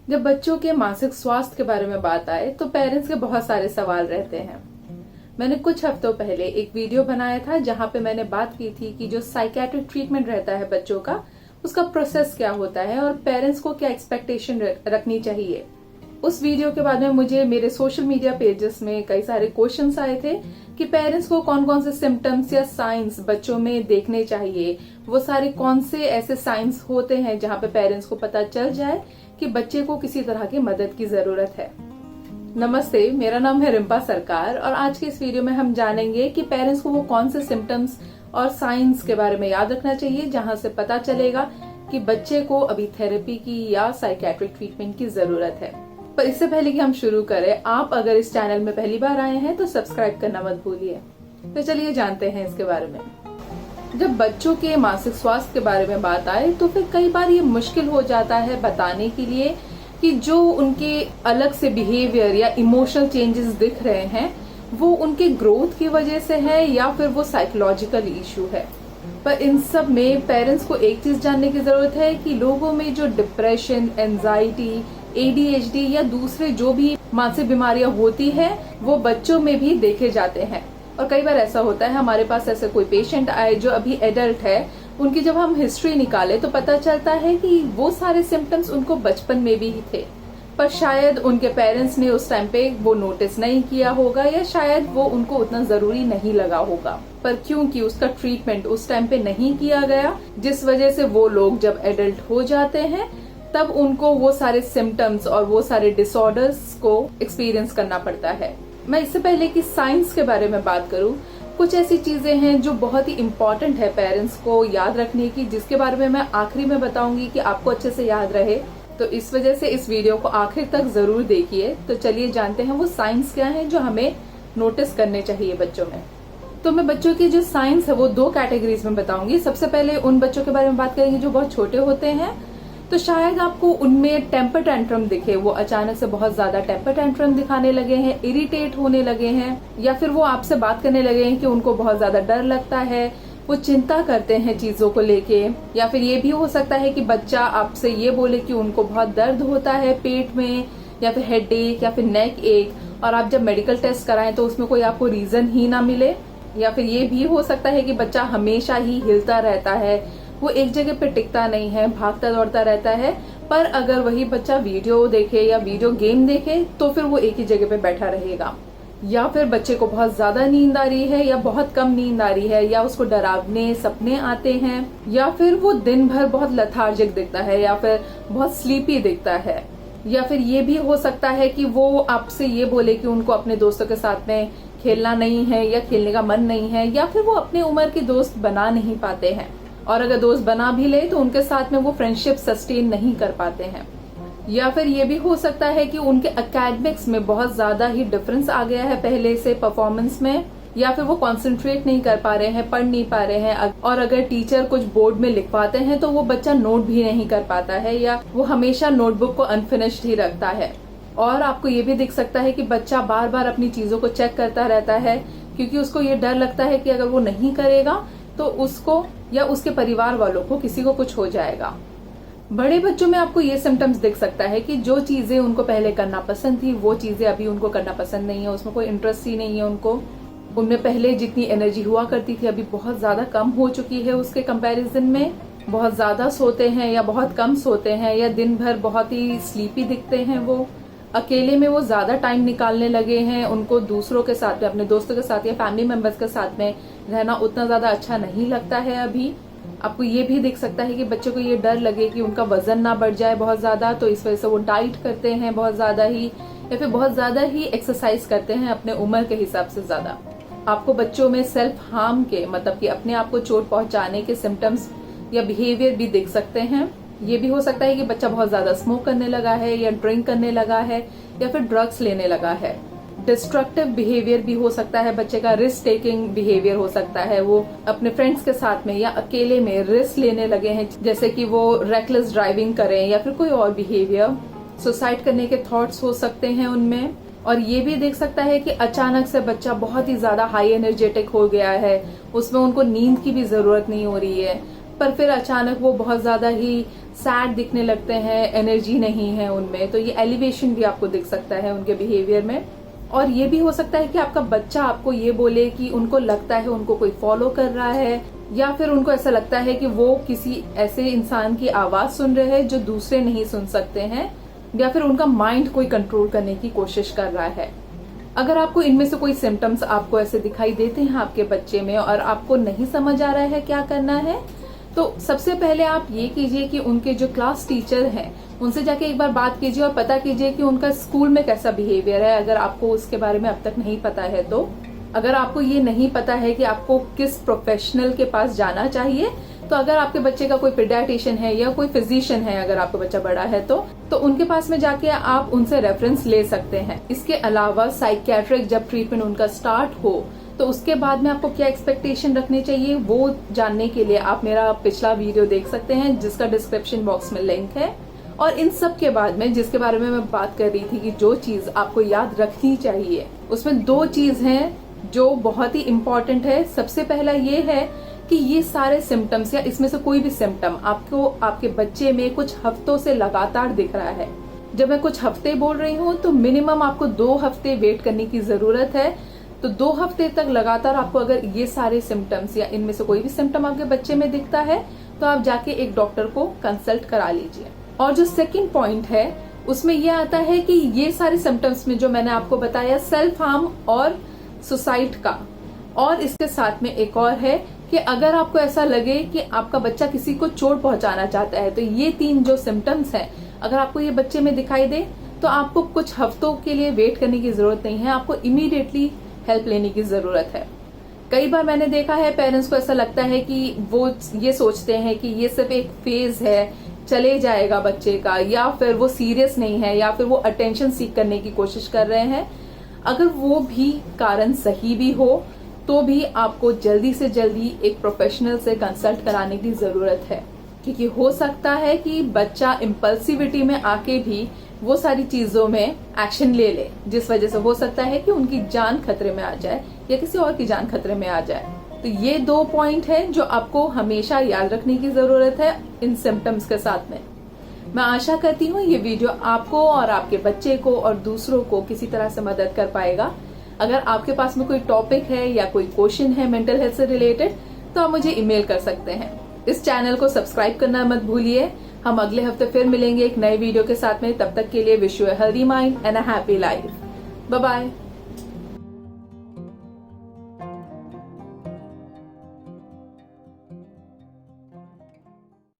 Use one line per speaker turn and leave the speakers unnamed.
जब बच्चों के मानसिक स्वास्थ्य के बारे में बात आए तो पेरेंट्स के बहुत सारे सवाल रहते हैं। मैंने कुछ हफ्तों पहले एक वीडियो बनाया था जहां पे मैंने बात की थी कि जो साइकियाट्रिक ट्रीटमेंट रहता है बच्चों का, उसका प्रोसेस क्या होता है और पेरेंट्स को क्या एक्सपेक्टेशन रखनी चाहिए। उस वीडियो के बाद में मुझे मेरे सोशल मीडिया पेजेस में कई सारे क्वेश्चंस आए थे कि पेरेंट्स को कौन कौन से सिम्टम्स या साइंस बच्चों में देखने चाहिए, वो सारे कौन से ऐसे साइंस होते हैं जहां पे पेरेंट्स को पता चल जाए कि बच्चे को किसी तरह की मदद की जरूरत है। नमस्ते, मेरा नाम है रिम्पा सरकार और आज के इस वीडियो में हम जानेंगे कि पेरेंट्स को वो कौन से सिम्टम्स और साइंस के बारे में याद रखना चाहिए जहां से पता चलेगा कि बच्चे को अभी थेरेपी की या साइकियाट्रिक ट्रीटमेंट की जरूरत है। पर इससे पहले कि हम शुरू करें, आप अगर इस चैनल में पहली बार आए हैं तो सब्सक्राइब करना मत भूलिए। तो चलिए जानते हैं इसके बारे में। जब बच्चों के मानसिक स्वास्थ्य के बारे में बात आए तो फिर कई बार ये मुश्किल हो जाता है बताने के लिए कि जो उनके अलग से बिहेवियर या इमोशनल चेंजेस दिख रहे हैं वो उनके ग्रोथ की वजह से है या फिर वो साइकोलॉजिकल इशू है। पर इन सब में पेरेंट्स को एक चीज जानने की जरूरत है कि लोगों में जो डिप्रेशन, एंजाइटी, ADHD या दूसरे जो भी मानसिक बीमारियां होती है वो बच्चों में भी देखे जाते हैं। और कई बार ऐसा होता है, हमारे पास ऐसे कोई पेशेंट आए जो अभी एडल्ट है, उनकी जब हम हिस्ट्री निकाले तो पता चलता है कि वो सारे सिम्टम्स उनको बचपन में भी ही थे, पर शायद उनके पेरेंट्स ने उस टाइम पे वो नोटिस नहीं किया होगा या शायद वो उनको उतना जरूरी नहीं लगा होगा। पर क्योंकि उसका ट्रीटमेंट उस टाइम पे नहीं किया गया, जिस वजह से वो लोग जब एडल्ट हो जाते हैं तब उनको वो सारे सिम्टम्स और वो सारे डिसऑर्डर्स को एक्सपीरियंस करना पड़ता है। मैं इससे पहले कि साइंस के बारे में बात करूं, कुछ ऐसी चीजें हैं जो बहुत ही इम्पोर्टेंट है पेरेंट्स को याद रखने की, जिसके बारे में मैं आखिरी में बताऊंगी कि आपको अच्छे से याद रहे। तो इस वजह से इस वीडियो को आखिर तक जरूर देखिए। तो चलिए जानते हैं वो साइंस क्या है जो हमें नोटिस करने चाहिए बच्चों में। तो मैं बच्चों की जो साइंस है वो दो कैटेगरीज में बताऊंगी। सबसे पहले उन बच्चों के बारे में बात करेंगे जो बहुत छोटे होते हैं। तो शायद आपको उनमें टेम्पर टेंट्रम दिखे, वो अचानक से बहुत ज्यादा टेम्पर टेंट्रम दिखाने लगे हैं, इरिटेट होने लगे हैं, या फिर वो आपसे बात करने लगे हैं कि उनको बहुत ज्यादा डर लगता है, वो चिंता करते हैं चीजों को लेके। या फिर ये भी हो सकता है कि बच्चा आपसे ये बोले कि उनको बहुत दर्द होता है पेट में, या फिर हेडेक या फिर नेक एक, और आप जब मेडिकल टेस्ट कराएं तो उसमें कोई आपको रीजन ही ना मिले। या फिर ये भी हो सकता है कि बच्चा हमेशा ही हिलता रहता है, वो एक जगह पे टिकता नहीं है, भागता दौड़ता रहता है। पर अगर वही बच्चा वीडियो देखे या वीडियो गेम देखे तो फिर वो एक ही जगह पे बैठा रहेगा। या फिर बच्चे को बहुत ज्यादा नींद आ रही है या बहुत कम नींद आ रही है, या उसको डरावने सपने आते हैं, या फिर वो दिन भर बहुत लेथार्जिक दिखता है या फिर बहुत स्लीपी दिखता है। या फिर ये भी हो सकता है कि वो आपसे ये बोले कि उनको अपने दोस्तों के साथ में खेलना नहीं है या खेलने का मन नहीं है, या फिर वो अपने उम्र के दोस्त बना नहीं पाते हैं, और अगर दोस्त बना भी ले तो उनके साथ में वो फ्रेंडशिप सस्टेन नहीं कर पाते हैं। या फिर ये भी हो सकता है कि उनके एकेडमिक्स में बहुत ज्यादा ही डिफरेंस आ गया है पहले से परफॉर्मेंस में, या फिर वो कंसंट्रेट नहीं कर पा रहे हैं, पढ़ नहीं पा रहे हैं, और अगर टीचर कुछ बोर्ड में लिखवाते हैं तो वो बच्चा नोट भी नहीं कर पाता है, या वो हमेशा नोटबुक को अनफिनिश्ड ही रखता है। और आपको ये भी दिख सकता है कि बच्चा बार बार अपनी चीजों को चेक करता रहता है, क्योंकि उसको ये डर लगता है कि अगर वो नहीं करेगा तो उसको या उसके परिवार वालों को किसी को कुछ हो जाएगा। बड़े बच्चों में आपको ये सिम्टम्स दिख सकता है कि जो चीजें उनको पहले करना पसंद थी वो चीजें अभी उनको करना पसंद नहीं है, उसमें कोई इंटरेस्ट ही नहीं है उनको। उनमें पहले जितनी एनर्जी हुआ करती थी अभी बहुत ज्यादा कम हो चुकी है उसके कंपैरिजन में। बहुत ज्यादा सोते हैं या बहुत कम सोते हैं, या दिन भर बहुत ही स्लीपी दिखते हैं। वो अकेले में वो ज्यादा टाइम निकालने लगे हैं, उनको दूसरों के साथ में, अपने दोस्तों के साथ या फैमिली मेंबर्स के साथ में रहना उतना ज्यादा अच्छा नहीं लगता है अभी। आपको ये भी दिख सकता है कि बच्चों को ये डर लगे कि उनका वजन ना बढ़ जाए बहुत ज्यादा, तो इस वजह से वो डाइट करते हैं बहुत ज्यादा ही, या फिर बहुत ज्यादा ही एक्सरसाइज करते हैं अपने उम्र के हिसाब से ज्यादा। आपको बच्चों में सेल्फ हार्म के, मतलब कि अपने आप को चोट पहुंचाने के सिम्टम्स या बिहेवियर भी दिख सकते हैं। ये भी हो सकता है कि बच्चा बहुत ज्यादा स्मोक करने लगा है या ड्रिंक करने लगा है या फिर ड्रग्स लेने लगा है। डिस्ट्रक्टिव बिहेवियर भी हो सकता है बच्चे का, रिस्क टेकिंग बिहेवियर हो सकता है, वो अपने फ्रेंड्स के साथ में या अकेले में रिस्क लेने लगे हैं, जैसे कि वो रेकलेस ड्राइविंग करें या फिर कोई और बिहेवियर। सुसाइड करने के थॉट्स हो सकते हैं उनमें। और ये भी देख सकता है कि अचानक से बच्चा बहुत ही ज्यादा हाई एनर्जेटिक हो गया है, उसमें उनको नींद की भी जरूरत नहीं हो रही है, पर फिर अचानक वो बहुत ज्यादा ही सैड दिखने लगते हैं, एनर्जी नहीं है उनमें। तो ये एलिवेशन भी आपको दिख सकता है उनके बिहेवियर में। और ये भी हो सकता है कि आपका बच्चा आपको ये बोले कि उनको लगता है उनको कोई फॉलो कर रहा है, या फिर उनको ऐसा लगता है कि वो किसी ऐसे इंसान की आवाज सुन रहे हैं जो दूसरे नहीं सुन सकते हैं, या फिर उनका माइंड कोई कंट्रोल करने की कोशिश कर रहा है। अगर आपको इनमें से कोई सिम्टम्स आपको ऐसे दिखाई देते हैं आपके बच्चे में और आपको नहीं समझ आ रहा है क्या करना है, तो सबसे पहले आप ये कीजिए कि उनके जो क्लास टीचर हैं उनसे जाके एक बार बात कीजिए और पता कीजिए कि उनका स्कूल में कैसा बिहेवियर है, अगर आपको उसके बारे में अब तक नहीं पता है तो। अगर आपको ये नहीं पता है कि आपको किस प्रोफेशनल के पास जाना चाहिए, तो अगर आपके बच्चे का कोई पीडियाट्रिशियन है या कोई फिजिशियन है, अगर आपका बच्चा बड़ा है तो उनके पास में जाके आप उनसे रेफरेंस ले सकते हैं। इसके अलावा साइकियाट्रिक जब ट्रीटमेंट उनका स्टार्ट हो तो उसके बाद में आपको क्या एक्सपेक्टेशन रखनी चाहिए वो जानने के लिए आप मेरा पिछला वीडियो देख सकते हैं जिसका डिस्क्रिप्शन बॉक्स में लिंक है। और इन सब के बाद में जिसके बारे में मैं बात कर रही थी कि जो चीज आपको याद रखनी चाहिए, उसमें 2 चीज हैं जो बहुत ही इम्पोर्टेंट है। सबसे पहला ये है कि ये सारे सिम्टम्स या इसमें से कोई भी सिम्टम आपको आपके बच्चे में कुछ हफ्तों से लगातार दिख रहा है। जब मैं कुछ हफ्ते बोल रही हूँ तो मिनिमम आपको 2 हफ्ते वेट करने की जरूरत है। तो 2 हफ्ते तक लगातार आपको अगर ये सारे सिम्टम्स या इनमें से कोई भी सिम्टम आपके बच्चे में दिखता है तो आप जाके एक डॉक्टर को कंसल्ट करा लीजिए। और जो सेकंड पॉइंट है उसमें यह आता है कि ये सारे सिम्टम्स में जो मैंने आपको बताया सेल्फ हार्म और सुसाइड का, और इसके साथ में एक और है कि अगर आपको ऐसा लगे कि आपका बच्चा किसी को चोट पहुंचाना चाहता है, तो ये 3 जो सिम्टम्स हैं अगर आपको ये बच्चे में दिखाई दे तो आपको कुछ हफ्तों के लिए वेट करने की जरूरत नहीं है, आपको इमीडिएटली हेल्प लेने की जरूरत है। कई बार मैंने देखा है पेरेंट्स को ऐसा लगता है कि वो ये सोचते हैं कि ये सिर्फ एक फेज है, चले जाएगा बच्चे का, या फिर वो सीरियस नहीं है, या फिर वो अटेंशन सीख करने की कोशिश कर रहे हैं। अगर वो भी कारण सही भी हो तो भी आपको जल्दी से जल्दी एक प्रोफेशनल से कंसल्ट कराने की जरूरत है, क्योंकि हो सकता है कि बच्चा इम्पल्सिविटी में आके भी वो सारी चीजों में एक्शन ले ले, जिस वजह से हो सकता है कि उनकी जान खतरे में आ जाए या किसी और की जान खतरे में आ जाए। तो ये 2 पॉइंट है जो आपको हमेशा याद रखने की जरूरत है इन सिम्टम्स के साथ में। मैं आशा करती हूँ ये वीडियो आपको और आपके बच्चे को और दूसरों को किसी तरह से मदद कर पाएगा। अगर आपके पास में कोई टॉपिक है या कोई क्वेश्चन है मेंटल हेल्थ से रिलेटेड तो आप मुझे ईमेल कर सकते हैं। इस चैनल को सब्सक्राइब करना मत भूलिए। हम अगले हफ्ते फिर मिलेंगे एक नए वीडियो के साथ में। तब तक के लिए wish you a healthy mind and a happy life. Bye bye.